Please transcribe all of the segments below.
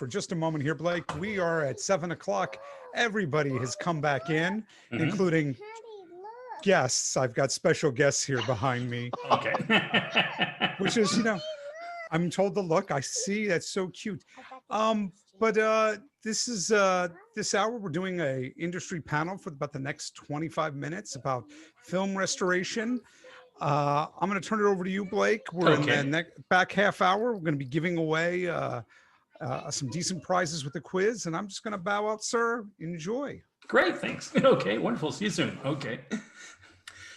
for just a moment here, Blake. We are at 7 o'clock. Everybody has come back in, including guests. I've got special guests here behind me. Okay. Which is, I'm told the look. I see. That's so cute. But this is this hour we're doing a industry panel for about the next 25 minutes about film restoration. I'm going to turn it over to you, Blake. We're in the back half hour. We're going to be giving away some decent prizes with the quiz, and I'm just going to bow out, sir. Enjoy. Great, thanks. Okay, wonderful. See you soon. Okay.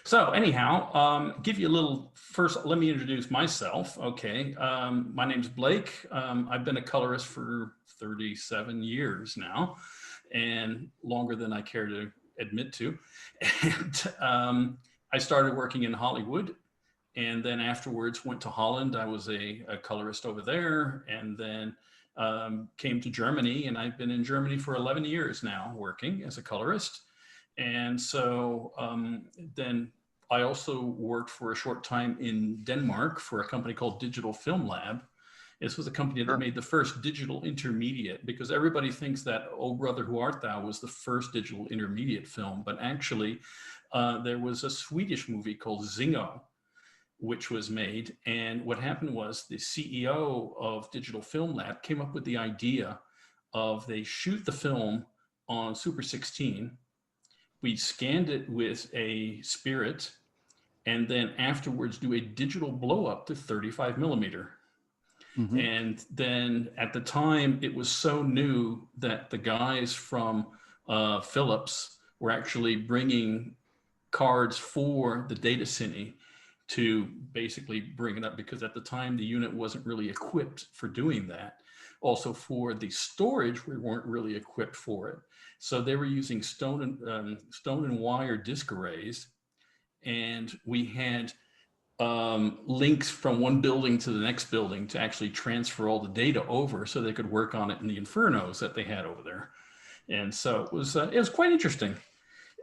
So anyhow, give you a little, first, let me introduce myself. Okay, my name's Blake. I've been a colorist for 37 years now, and longer than I care to admit to. And I started working in Hollywood, and then afterwards went to Holland. I was a colorist over there, and then came to Germany, and I've been in Germany for 11 years now working as a colorist. And so then I also worked for a short time in Denmark for a company called Digital Film Lab. This was a company that made the first digital intermediate, because everybody thinks that Oh Brother, Who Art Thou was the first digital intermediate film, but actually there was a Swedish movie called Zingo, which was made. And what happened was the CEO of Digital Film Lab came up with the idea of they shoot the film on Super 16. We scanned it with a spirit, and then afterwards do a digital blow up to 35 millimeter. And then at the time, it was so new that the guys from Philips were actually bringing cards for the data cine to basically bring it up, because at the time the unit wasn't really equipped for doing that. Also for the storage, we weren't really equipped for it. So they were using stone and wire disk arrays, and we had links from one building to the next building to actually transfer all the data over so they could work on it in the infernos that they had over there. And so it was quite interesting.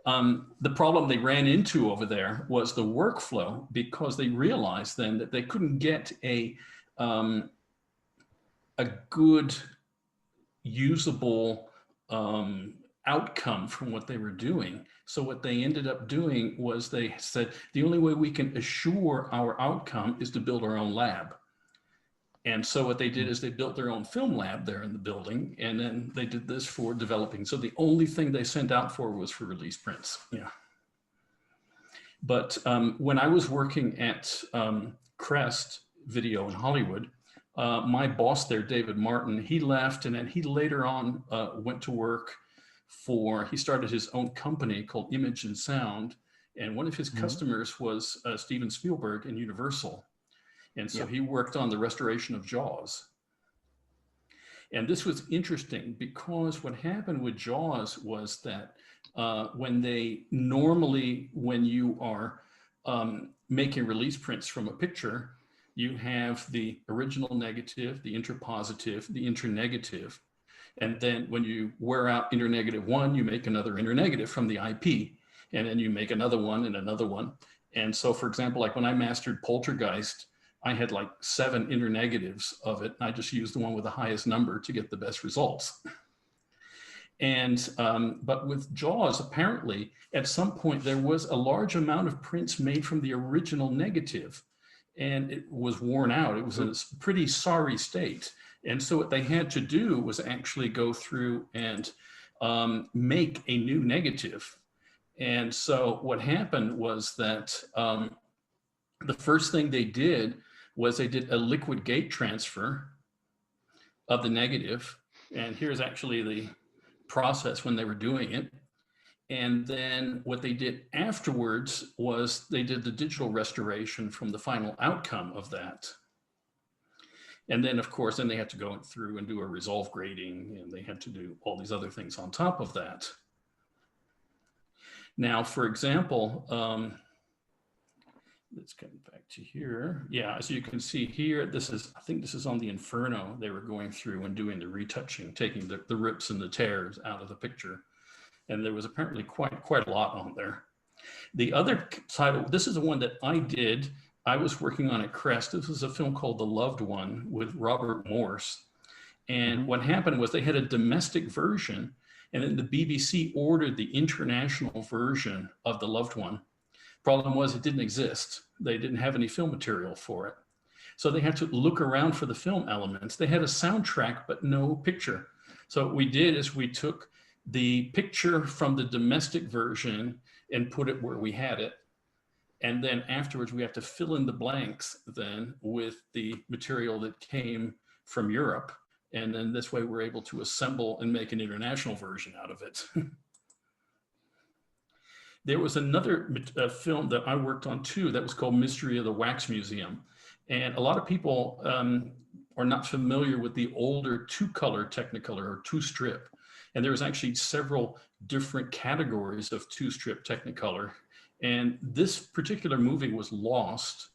The problem they ran into over there was the workflow, because they realized then that they couldn't get a good usable outcome from what they were doing. So what they ended up doing was they said, the only way we can assure our outcome is to build our own lab. And so what they did is they built their own film lab there in the building, and then they did this for developing. So the only thing they sent out for was for release prints. Yeah. But when I was working at Crest Video in Hollywood, my boss there, David Martin, he left, and then he later on went to work he started his own company called Image and Sound. And one of his customers was Steven Spielberg and Universal. And so he worked on the restoration of Jaws. And this was interesting, because what happened with Jaws was that when you are making release prints from a picture, you have the original negative, the interpositive, the internegative. And then when you wear out internegative one, you make another internegative from the IP. And then you make another one and another one. And so, for example, like when I mastered Poltergeist, I had like 7 internegatives of it. And I just used the one with the highest number to get the best results. And, but with Jaws, apparently, at some point, there was a large amount of prints made from the original negative, and it was worn out. It was in a pretty sorry state. And so what they had to do was actually go through and make a new negative. And so what happened was that the first thing they did was they did a liquid gate transfer of the negative. And here's actually the process when they were doing it. And then what they did afterwards was they did the digital restoration from the final outcome of that. And then, of course, then they had to go through and do a resolve grading, and they had to do all these other things on top of that. Now, for example, let's get back to here. Yeah, as you can see here, I think this is on the Inferno. They were going through and doing the retouching, taking the rips and the tears out of the picture. And there was apparently quite a lot on there. The other title, this is the one that I did. I was working on at Crest. This was a film called The Loved One with Robert Morse. And what happened was they had a domestic version, and then the BBC ordered the international version of The Loved One. Problem was it didn't exist. They didn't have any film material for it. So they had to look around for the film elements. They had a soundtrack, but no picture. So what we did is we took the picture from the domestic version and put it where we had it. And then afterwards, we have to fill in the blanks then with the material that came from Europe. And then this way we're able to assemble and make an international version out of it. There was another film that I worked on too that was called Mystery of the Wax Museum. And a lot of people are not familiar with the older two-color Technicolor or two-strip. And there was actually several different categories of two-strip Technicolor. And this particular movie was lost.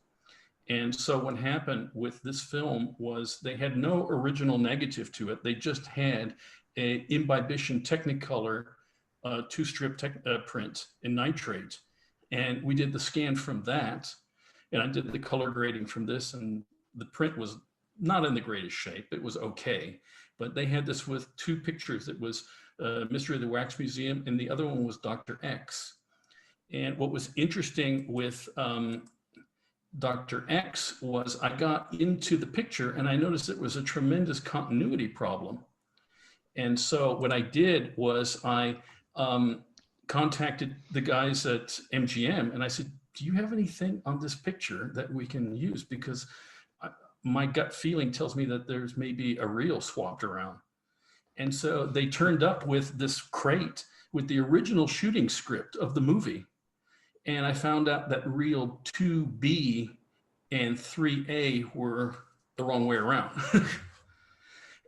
And so what happened with this film was they had no original negative to it. They just had an imbibition Technicolor two-strip print in nitrate. And we did the scan from that. And I did the color grading from this, and the print was not in the greatest shape. It was okay. But they had this with two pictures. It was Mystery of the Wax Museum, and the other one was Dr. X. And what was interesting with Dr. X was I got into the picture and I noticed it was a tremendous continuity problem. And so what I did was I contacted the guys at MGM and I said, do you have anything on this picture that we can use? Because my gut feeling tells me that there's maybe a reel swapped around. And so they turned up with this crate with the original shooting script of the movie. And I found out that reel 2B and 3A were the wrong way around.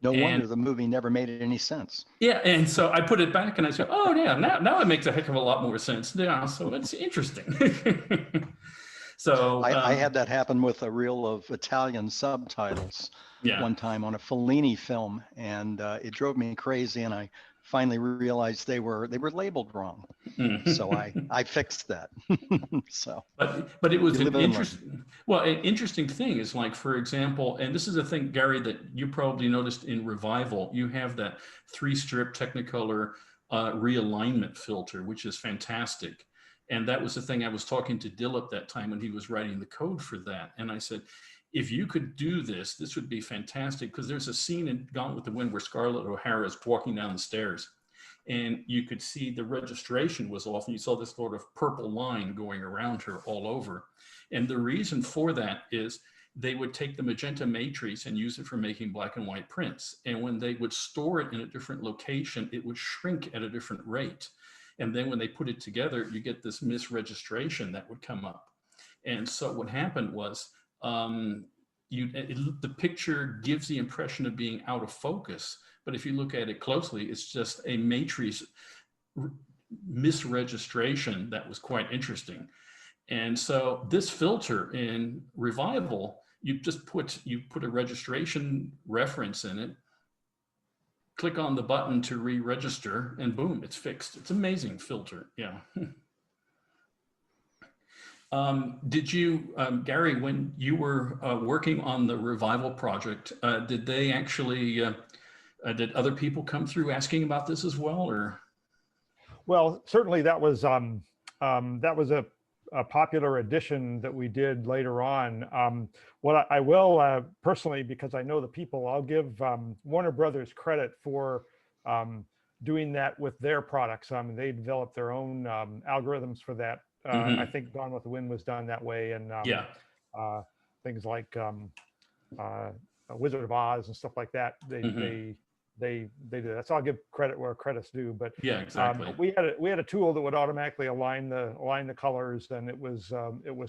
No wonder the movie never made any sense. Yeah, and so I put it back and I said, oh yeah, now it makes a heck of a lot more sense. Yeah, so it's interesting. So I had that happen with a reel of Italian subtitles one time on a Fellini film, and it drove me crazy. And I finally realized they were labeled wrong. So I fixed that. So, but it was an interesting thing is like, for example, and this is a thing, Gary, that you probably noticed in Revival, you have that 3-strip Technicolor realignment filter, which is fantastic. And that was the thing I was talking to Dillip that time when he was writing the code for that. And I said, if you could do this, this would be fantastic, because there's a scene in Gone with the Wind where Scarlett O'Hara is walking down the stairs and you could see the registration was off and you saw this sort of purple line going around her all over. And the reason for that is they would take the magenta matrix and use it for making black and white prints. And when they would store it in a different location, it would shrink at a different rate. And then when they put it together, you get this misregistration that would come up. And so what happened was the picture gives the impression of being out of focus. But if you look at it closely, it's just a matrix misregistration that was quite interesting. And so this filter in Revival, you put a registration reference in it, click on the button to re-register, and boom, it's fixed. It's an amazing filter, yeah. Did you, Gary, when you were working on the Revival project, did they actually, did other people come through asking about this as well, or? Well, certainly that was a popular addition that we did later on. What I will personally, because I know the people, I'll give Warner Brothers credit for doing that with their products. They developed their own algorithms for that. I think Gone with the Wind was done that way, and things like Wizard of Oz and stuff like that. They did that. So I'll give credit where credit's due. But yeah, exactly. We had a tool that would automatically align the colors, and it was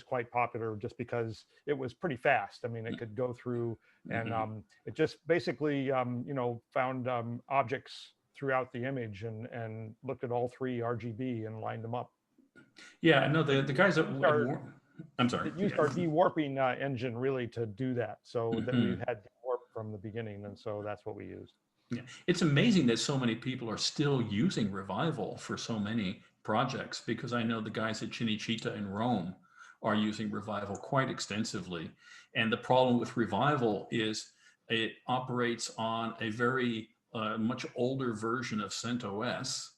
quite popular just because it was pretty fast. I mean, it could go through, and it just basically found objects throughout the image and looked at all 3 RGB and lined them up. Yeah, no, the guys that I'm sorry. It used our de-warping engine really to do that, so that we had de-warp from the beginning, and so that's what we used. Yeah, it's amazing that so many people are still using Revival for so many projects, because I know the guys at Cinecittà in Rome are using Revival quite extensively. And the problem with Revival is it operates on a very much older version of CentOS.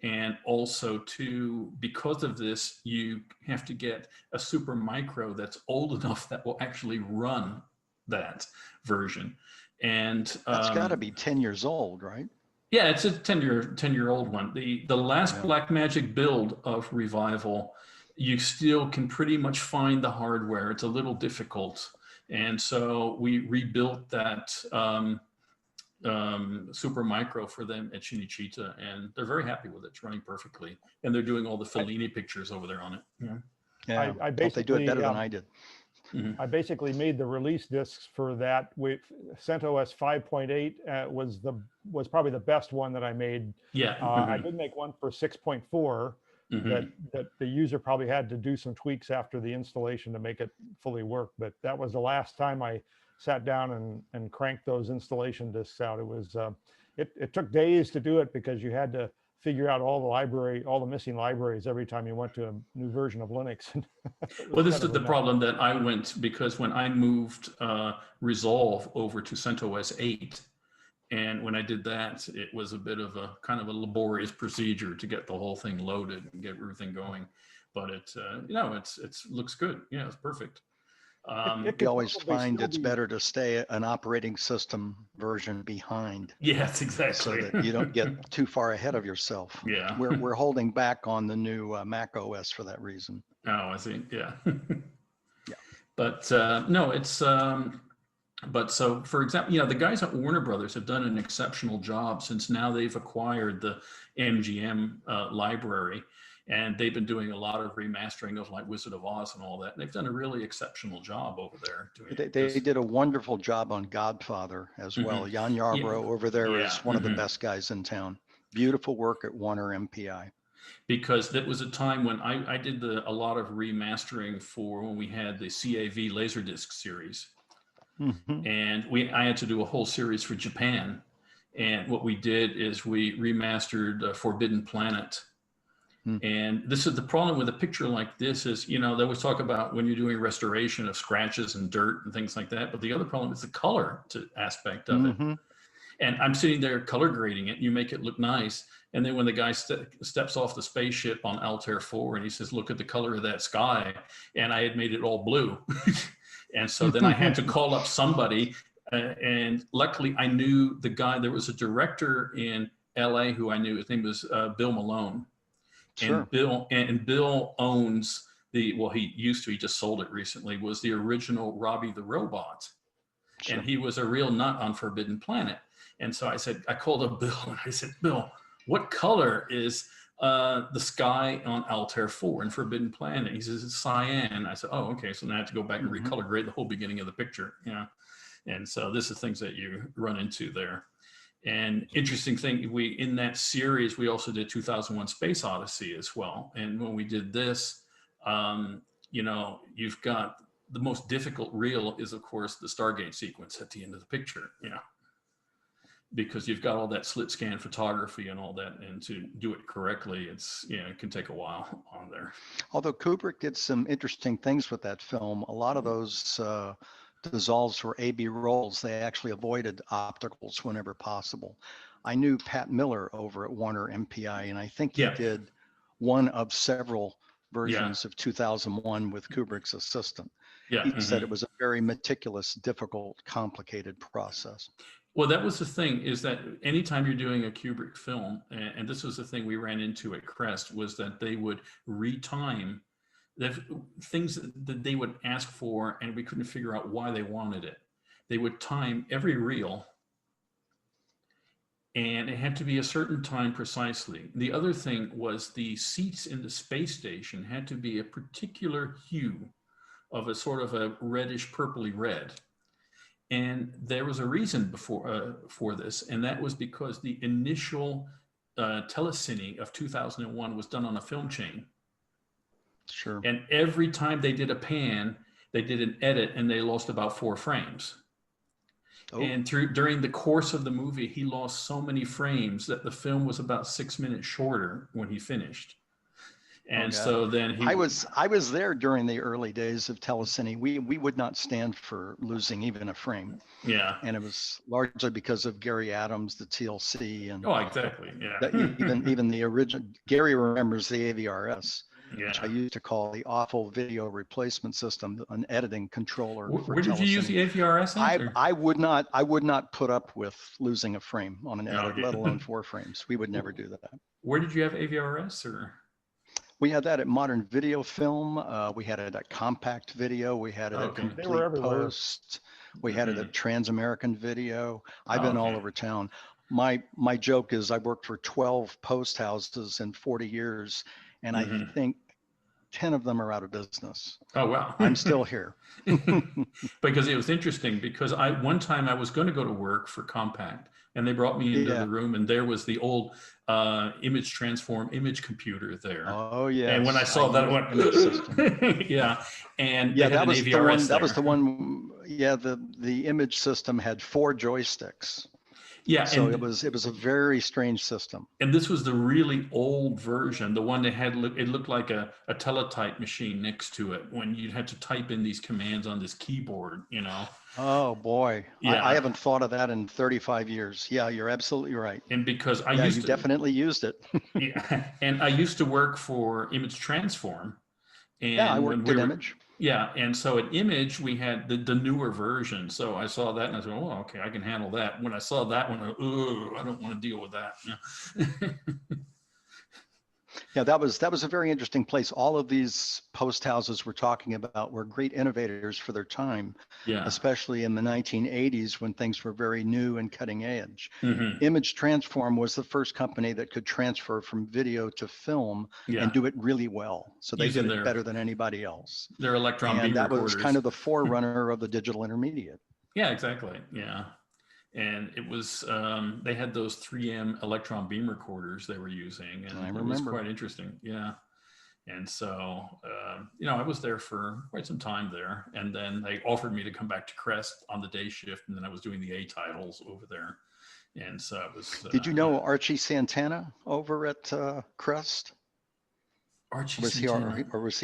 And also too, because of this, you have to get a super micro that's old enough that will actually run that version. And that's got to be 10 years old, right? Yeah, it's a 10-year-old one. The last Blackmagic build of Revival, you still can pretty much find the hardware. It's a little difficult. And so we rebuilt that super micro for them at Shinichita, and they're very happy with it. It's running perfectly, and they're doing all the Fellini pictures over there on it. Yeah, I hope they do it better than I did. I basically made the release discs for that. With CentOS 5.8 was probably the best one that I made. Yeah, I did make one for 6.4 that the user probably had to do some tweaks after the installation to make it fully work. But that was the last time I sat down and cranked those installation discs out. It was it took days to do it because you had to figure out all the missing libraries every time you went to a new version of Linux. Well, this is the problem that I went, because when I moved Resolve over to CentOS 8, and when I did that, it was a bit of a kind of a laborious procedure to get the whole thing loaded and get everything going. But it looks good. Yeah, it's perfect. You always find it's better to stay an operating system version behind. Yes, exactly. So that you don't get too far ahead of yourself. Yeah. We're holding back on the new Mac OS for that reason. Oh, I see. Yeah. Yeah. But no, it's but so, for example, the guys at Warner Brothers have done an exceptional job, since now they've acquired the MGM library. And they've been doing a lot of remastering of like Wizard of Oz and all that. And they've done a really exceptional job over there. They did a wonderful job on Godfather as well. Jan Yarbrough over there is one of the best guys in town. Beautiful work at Warner MPI. Because that was a time when I did a lot of remastering for when we had the CAV Laserdisc series. And I had to do a whole series for Japan. And what we did is we remastered Forbidden Planet. And this is the problem with a picture like this is, they always talk about when you're doing restoration of scratches and dirt and things like that. But the other problem is the color aspect of it. And I'm sitting there color grading it. You make it look nice. And then when the guy steps off the spaceship on Altair 4 and he says, look at the color of that sky. And I had made it all blue. And so then I had to call up somebody. And luckily I knew the guy. There was a director in LA who I knew. His name was Bill Malone. Sure. And Bill owns he used to, he just sold it recently, was the original Robbie the Robot. Sure. And he was a real nut on Forbidden Planet. And so I called up Bill and I said, Bill, what color is the sky on Altair 4 in Forbidden Planet? He says, it's cyan. I said, oh, okay. So now I have to go back and recolor grade the whole beginning of the picture. And so this is things that you run into there. And interesting thing, in that series, we also did 2001 Space Odyssey as well. And when we did this, you've got the most difficult reel is, of course, the Stargate sequence at the end of the picture, because you've got all that slit scan photography and all that. And to do it correctly, it can take a while on there. Although Kubrick did some interesting things with that film, a lot of those dissolves were AB rolls. They actually avoided opticals whenever possible. I knew Pat Miller over at Warner MPI, and I think he did one of several versions of 2001 with Kubrick's assistant. He said it was a very meticulous, difficult, complicated process. Well, that was the thing, is that anytime you're doing a Kubrick film, and this was the thing we ran into at Crest, was that they would retime the things that they would ask for, and we couldn't figure out why they wanted it. They would time every reel, and it had to be a certain time precisely. The other thing was the seats in the space station had to be a particular hue of a sort of a reddish purpley red. And there was a reason for this, and that was because the initial telecine of 2001 was done on a film chain. Sure. And every time they did a pan, they did an edit and they lost about 4 frames. Oh. And during the course of the movie, he lost so many frames that the film was about 6 minutes shorter when he finished. And so then I was there during the early days of telecine. We would not stand for losing even a frame. Yeah. And it was largely because of Gary Adams, the TLC, and exactly. Yeah. even the original. Gary remembers the AVRS, Yeah. which I used to call the awful video replacement system, an editing controller. Where did you use the AVRS at? I would not put up with losing a frame on an edit, let alone 4 frames. We would never do that. Where did you have AVRS or? We had that at Modern Video Film. We had it at Compact Video. We had it at Complete Post. We had it at Trans-American Video. I've been all over town. My joke is I worked for 12 post houses in 40 years, and I think 10 of them are out of business. Oh, wow. I'm still here. Because it was interesting because one time I was going to go to work for Compact, and they brought me into the room, and there was the old image transform image computer there. Oh yeah. And when I saw that, I went, yeah. And that was the one. That was the one. Yeah, the image system had 4 joysticks. Yeah, so it was a very strange system. And this was the really old version, the one that had it looked like a teletype machine next to it when you had to type in these commands on this keyboard, you know. Oh boy, yeah. I haven't thought of that in 35 years. Yeah, you're absolutely right. And because you definitely used it. Yeah, and I used to work for Image Transform. And I worked at Image. Yeah, and so at Image, we had the newer version. So I saw that and I said, oh, okay, I can handle that. When I saw that one, I don't want to deal with that. Yeah. Yeah, that was a very interesting place. All of these post houses we're talking about were great innovators for their time, especially in the 1980s when things were very new and cutting edge. Image Transform was the first company that could transfer from video to film and do it really well. So they did it better than anybody else. Their electron beam recorders. That was kind of the forerunner of the digital intermediate. Yeah, exactly. Yeah. And it was, they had those 3M electron beam recorders they were using, and it was quite interesting. Yeah. And so, I was there for quite some time there. And then they offered me to come back to Crest on the day shift. And then I was doing the A titles over there. And so it was. Did you know Archie Santana over at Crest? Archie was he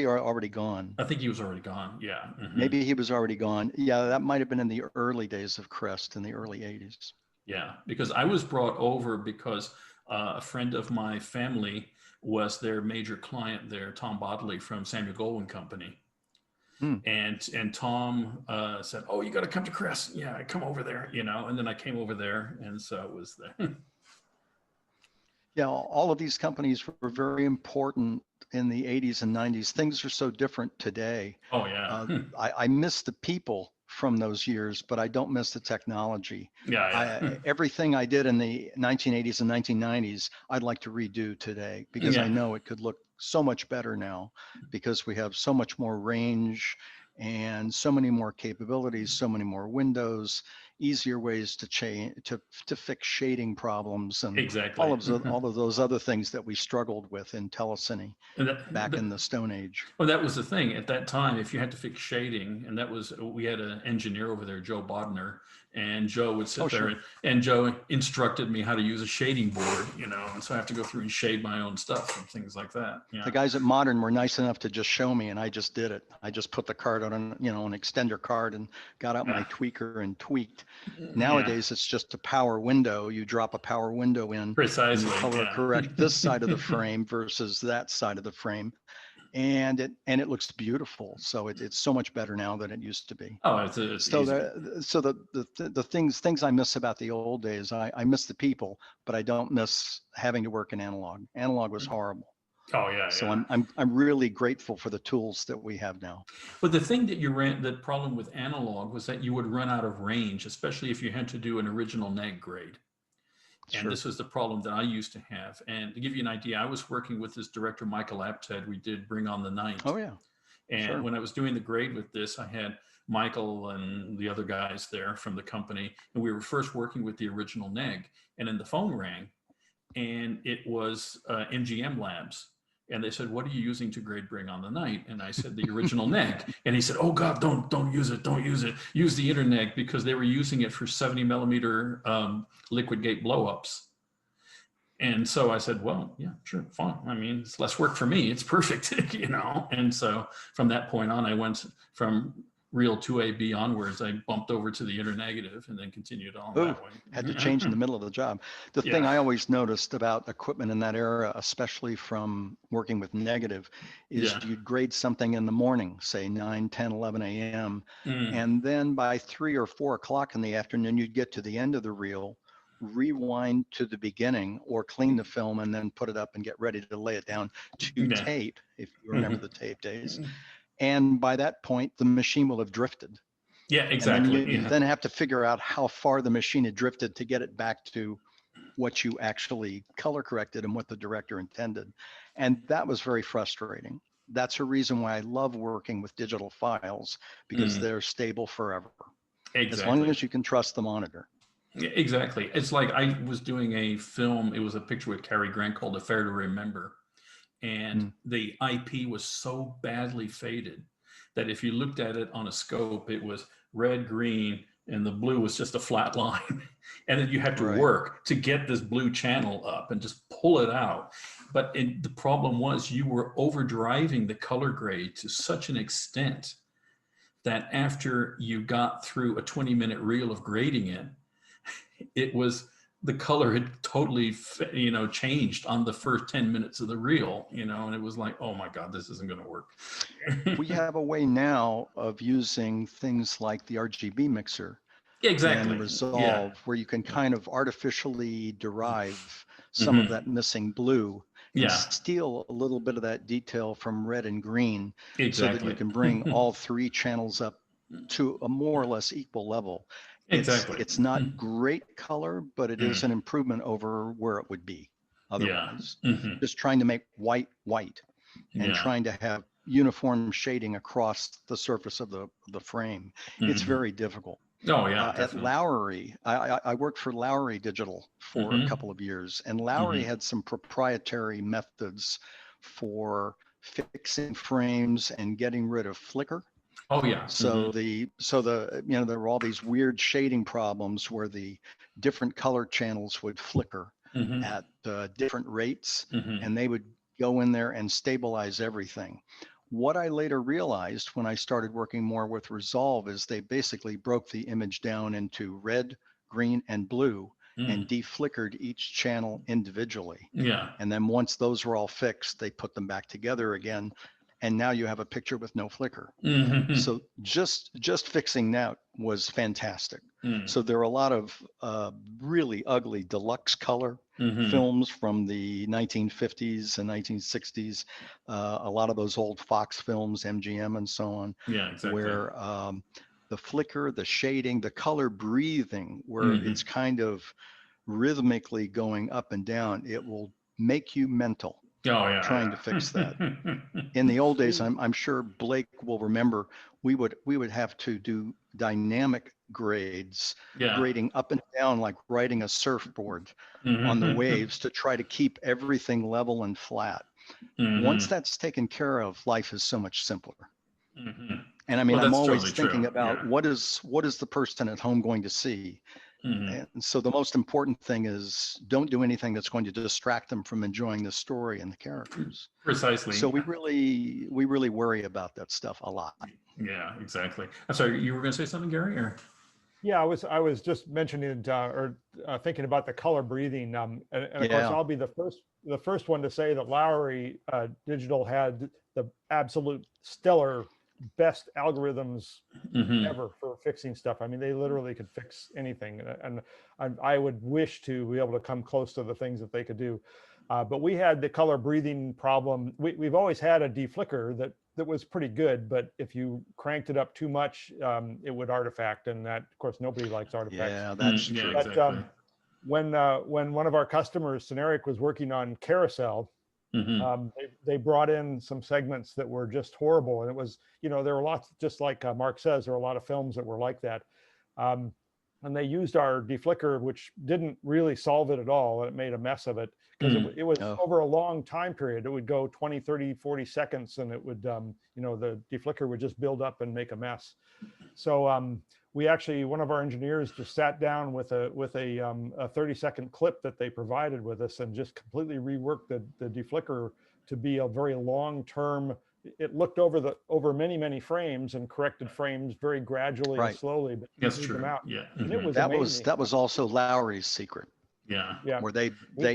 already gone? I think he was already gone. Yeah. Maybe he was already gone. Yeah, that might have been in the early days of Crest in the early 80s. Yeah, because I was brought over because a friend of my family was their major client there, Tom Bodley from Samuel Goldwyn Company. And Tom said, oh, you got to come to Crest. Yeah, come over there, and then I came over there. And so it was there. Yeah, all of these companies were very important in the 80s and 90s. Things are so different today. Oh, yeah. I miss the people from those years, but I don't miss the technology. Yeah. Everything I did in the 1980s and 1990s, I'd like to redo today because I know it could look so much better now because we have so much more range and so many more capabilities, so many more windows, easier ways to change to fix shading problems and all of those other things that we struggled with in telecine back in the Stone Age. Well, that was the thing at that time. If you had to fix shading, and we had an engineer over there, Joe Bodner, and Joe would sit there and Joe instructed me how to use a shading board, and so I have to go through and shade my own stuff and things like that. The guys at Modern were nice enough to just show me, and I just did it. I just put the card on an extender card and got out my tweaker and tweaked. Nowadays, it's just a power window. You drop a power window in. Precisely. And color correct this side of the frame versus that side of the frame. And it looks beautiful. So it's so much better now than it used to be. Oh, it's so the things I miss about the old days, I miss the people, but I don't miss having to work in analog. Analog was horrible. Oh yeah. So I'm really grateful for the tools that we have now. But the thing that the problem with analog was that you would run out of range, especially if you had to do an original neg grade. And this was the problem that I used to have. And to give you an idea, I was working with this director, Michael Apted. We did Bring on the Night. Oh yeah. And when I was doing the grade with this, I had Michael and the other guys there from the company, and we were first working with the original neg. And then the phone rang, and it was MGM Labs. And they said, what are you using to grade Bring on the Night? And I said, the original neg. And he said, oh God, don't use it. Don't use it. Use the interneg, because they were using it for 70 millimeter liquid gate blowups. And so I said, well, yeah, sure, fine. I mean, it's less work for me. It's perfect, you know? And so from that point on, I went from real 2AB onwards. I bumped over to the internegative and then continued on that way. Had to change in the middle of the job. The thing I always noticed about equipment in that era, especially from working with negative, is you'd grade something in the morning, say 9, 10, 11 a.m. And then by 3 or 4 o'clock in the afternoon, you'd get to the end of the reel, rewind to the beginning or clean the film and then put it up and get ready to lay it down to tape, if you remember the tape days. And by that point, the machine will have drifted. Yeah, exactly. And then you then have to figure out how far the machine had drifted to get it back to what you actually color corrected and what the director intended. And that was very frustrating. That's a reason why I love working with digital files, because they're stable forever. Exactly. As long as you can trust the monitor. Exactly. It's like I was doing a film. It was a picture with Cary Grant called Affair to Remember. And the IP was so badly faded that if you looked at it on a scope, it was red, green, and the blue was just a flat line. And then you had to work to get this blue channel up and just pull it out. But the problem was you were overdriving the color grade to such an extent that after you got through a 20-minute reel of grading it, it was, the color had totally, you know, changed on the first 10 minutes of the reel, you know, and it was like, oh my God, this isn't going to work. We have a way now of using things like the RGB mixer and Resolve, where you can kind of artificially derive some of that missing blue and steal a little bit of that detail from red and green so that you can bring all 3 channels up to a more or less equal level. It's not great color, but it is an improvement over where it would be otherwise. Just trying to make white and trying to have uniform shading across the surface of the frame. It's very difficult. Oh yeah. At Lowry, I worked for Lowry Digital for a couple of years, and Lowry had some proprietary methods for fixing frames and getting rid of flicker. Oh yeah. So the you know, there were all these weird shading problems where the different color channels would flicker at different rates, and they would go in there and stabilize everything. What I later realized when I started working more with Resolve is they basically broke the image down into red, green, and blue and deflickered each channel individually. And then once those were all fixed, they put them back together again. And now you have a picture with no flicker. So just fixing that was fantastic. So there are a lot of really ugly deluxe color films from the 1950s and 1960s. A lot of those old Fox films, MGM and so on, where the flicker, the shading, the color breathing, where it's kind of rhythmically going up and down, it will make you mental. Trying to fix that. In the old days, I'm sure Blake will remember, we would have to do dynamic grades, grading up and down like riding a surfboard on the waves to try to keep everything level and flat. Once that's taken care of, life is so much simpler. And I mean, I'm always thinking about what is the person at home going to see? And so the most important thing is don't do anything that's going to distract them from enjoying the story and the characters. Precisely. So we really worry about that stuff a lot. Yeah, exactly. I'm sorry, you were going to say something, Gary? Or? Yeah, I was just mentioning thinking about the color breathing, and of course I'll be the first one to say that Lowry Digital had the absolute stellar best algorithms ever for fixing stuff. I mean, they literally could fix anything, and I would wish to be able to come close to the things that they could do. But we had the color breathing problem. We've always had a deflicker that was pretty good, but if you cranked it up too much, it would artifact, and that, of course, nobody likes artifacts. Yeah, that's true. But exactly. When one of our customers, Ceneric, was working on Carousel, they brought in some segments that were just horrible, and it was, you know, there were lots, just like Marc says, there were a lot of films that were like that, and they used our deflicker, which didn't really solve it at all. It made a mess of it because it was over a long time period. It would go 20, 30, 40 seconds, and it would, you know, the deflicker would just build up and make a mess. So we actually, one of our engineers just sat down with a 30-second clip that they provided with us and just completely reworked the deflicker to be a very long-term. It looked over many frames and corrected frames very gradually and slowly, but that's moved true. them out. Yeah, and it was that amazing. was also Lowry's secret. Yeah, where they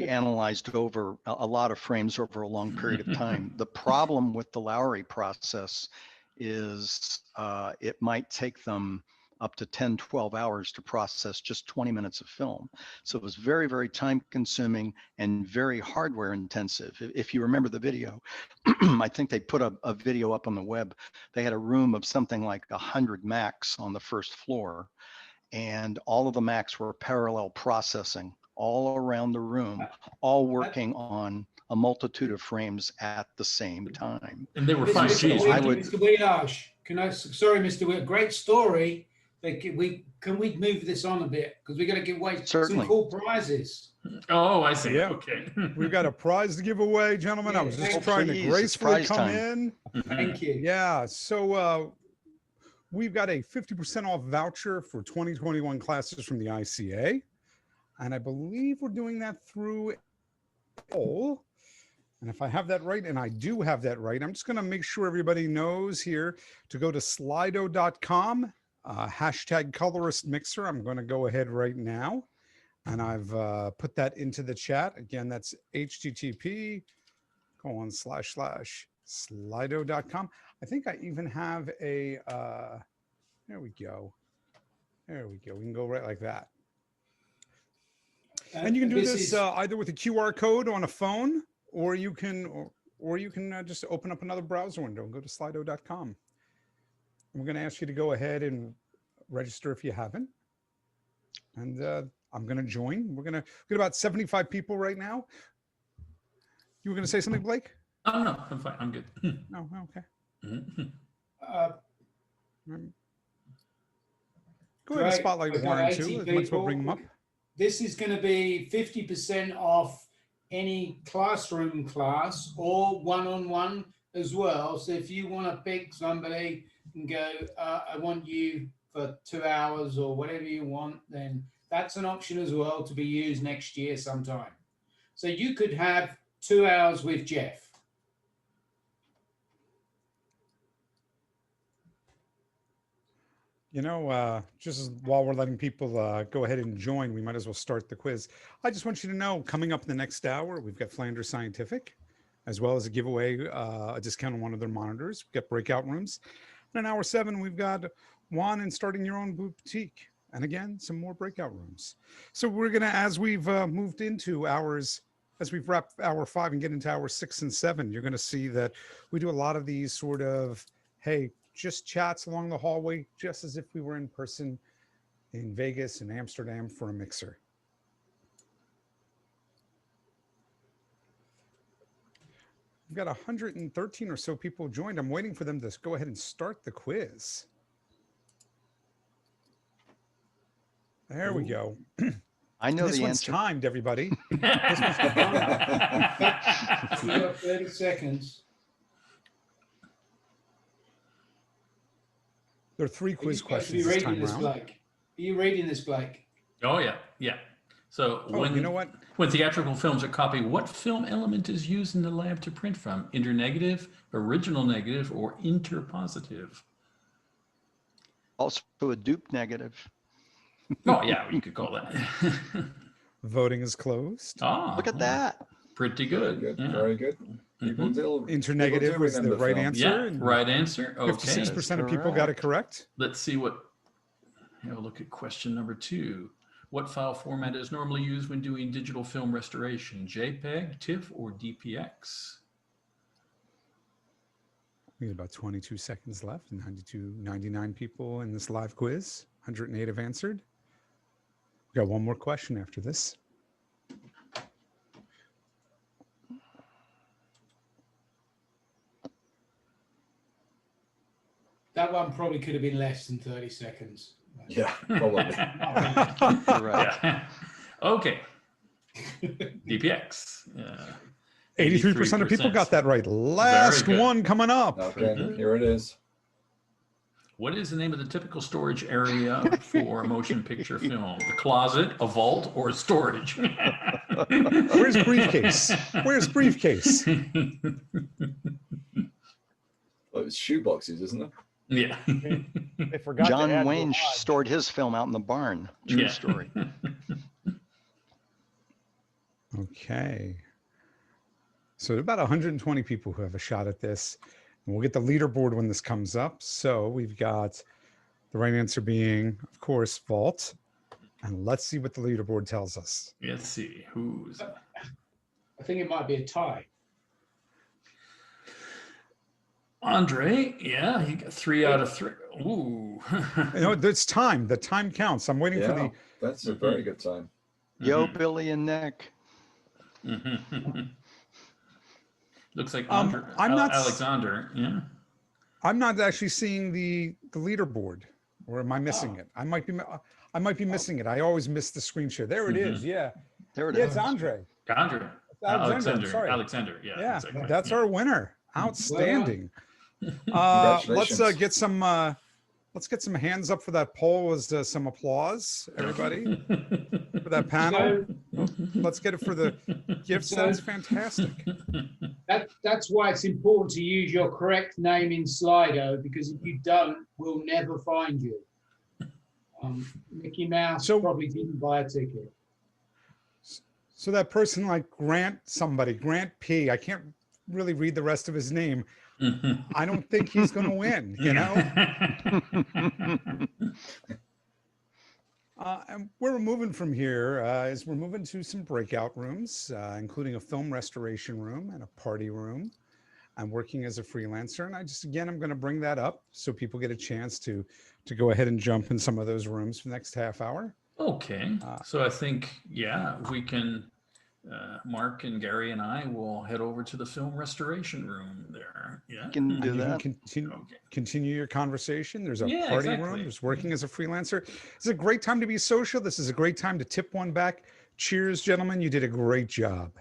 analyzed over a lot of frames over a long period of time. The problem with the Lowry process is it might take them up to 10, 12 hours to process just 20 minutes of film. So it was very time consuming and very hardware intensive. If you remember the video, I think they put a video up on the web. They had a room of something like 100 Macs on the first floor, and all of the Macs were parallel processing all around the room, all working on a multitude of frames at the same time. And they were 5G. Mr. Wielage, sorry, Mr. Wielage, great story. Can we move this on a bit? Because we're going to give away some cool prizes. Oh, I see. Yeah. Okay. We've got a prize to give away, gentlemen. I was just trying to gracefully come in. Thank you. Yeah. So we've got a 50% off voucher for 2021 classes from the ICA. And I believe we're doing that through Apple. And if I have that right, and I do have that right, I'm just going to make sure everybody knows here to go to slido.com, hashtag Colorist Mixer. I'm going to go ahead right now. And I've put that into the chat. Again, that's http://slido.com. I think I even have a, there we go. There we go. We can go right like that. And you can do this either with a QR code on a phone, or you can just open up another browser window and go to slido.com. We're going to ask you to go ahead and register if you haven't. And I'm going to join. We're going to get about 75 people right now. You were going to say something, Blake? Oh, no, I'm fine. I'm good. No, okay. Go ahead and spotlight one or two. Might as well bring them up. This is going to be 50% off any classroom class or one-on-one as well. So if you want to pick somebody and go, I want you for 2 hours or whatever you want, then that's an option as well to be used next year sometime. So you could have 2 hours with Jeff. You know, just while we're letting people go ahead and join, we might as well start the quiz. I just want you to know, coming up in the next hour, we've got Flanders Scientific, as well as a giveaway, a discount on one of their monitors. We've got breakout rooms. And in hour 7, we've got Juan and starting your own boutique. And again, some more breakout rooms. So we're going to, as we've moved into hours, as we've wrapped hour 5 and get into hour 6 and 7, you're going to see that we do a lot of these sort of, hey, just chats along the hallway, just as if we were in person in Vegas and Amsterdam for a mixer. We've got 113 or so people joined. I'm waiting for them to go ahead and start the quiz. There we go. I know this the one's answer. timed, everybody. This one's timed. You got 30 seconds. There are 3 quiz questions this time around. Are you reading this, Blake? Oh, yeah. Yeah. So when, you know what? When theatrical films are copied, what film element is used in the lab to print from? Internegative, original negative, or interpositive? Also a dupe negative. Oh, yeah, you could call that. Voting is closed. Oh, look at that. Pretty good. Very good. Yeah. Very good. Internegative was the right answer. Yeah, right answer. Okay. 56% of people got it correct. Let's see what, have a look at question number 2. What file format is normally used when doing digital film restoration? JPEG, TIFF, or DPX? We have about 22 seconds left. 99 people in this live quiz. 108 have answered. We got one more question after this. That one probably could have been less than 30 seconds. Yeah, probably. Right. Yeah. Okay. DPX. 83% of people got that right. Last one coming up. Okay, here it is. What is the name of the typical storage area for a motion picture film? The closet, a vault, or storage? Where's briefcase? Where's briefcase? Well, it's shoe boxes, isn't it? Yeah. They forgot to John add Wayne garage. stored his film out in the barn. True Yeah. story. Okay. So there are about 120 people who have a shot at this. And we'll get the leaderboard when this comes up. So we've got the right answer being, of course, vault. And let's see what the leaderboard tells us. Let's see who's. I think it might be a tie. Andre, yeah, he got 3 out of 3. Ooh. You know, it's time. The time counts. I'm waiting for Yeah, the. that's a very good time. Yo, Billy and Nick. Looks like I'm not. Alexander. Yeah. I'm not actually seeing the leaderboard, or am I missing it? I might be missing it. I always miss the screen share. There it is. Yeah. There it Yeah, is. it's Andre. Andre. Alexander. Sorry. Alexander. Yeah. Yeah, exactly. that's our winner. Outstanding. Congratulations. Let's get some hands up for that poll. Was some applause, everybody, for that panel. Let's get it for the gifts. That's fantastic. That's why it's important to use your correct name in Slido, because if you don't, we'll never find you. Mickey Mouse probably didn't buy a ticket. So that person like Grant P. I can't really read the rest of his name. I don't think he's going to win, you know? And where we're moving from here is we're moving to some breakout rooms, including a film restoration room and a party room. I'm working as a freelancer, and I'm going to bring that up so people get a chance to go ahead and jump in some of those rooms for the next half hour. Okay. So I think, yeah, we can, Mark and Gary and I will head over to the film restoration room there. Yeah. You can do You that. can continue your conversation. There's a Yeah, party exactly. room. There's working as a freelancer. It's a great time to be social. This is a great time to tip one back. Cheers, gentlemen. You did a great job.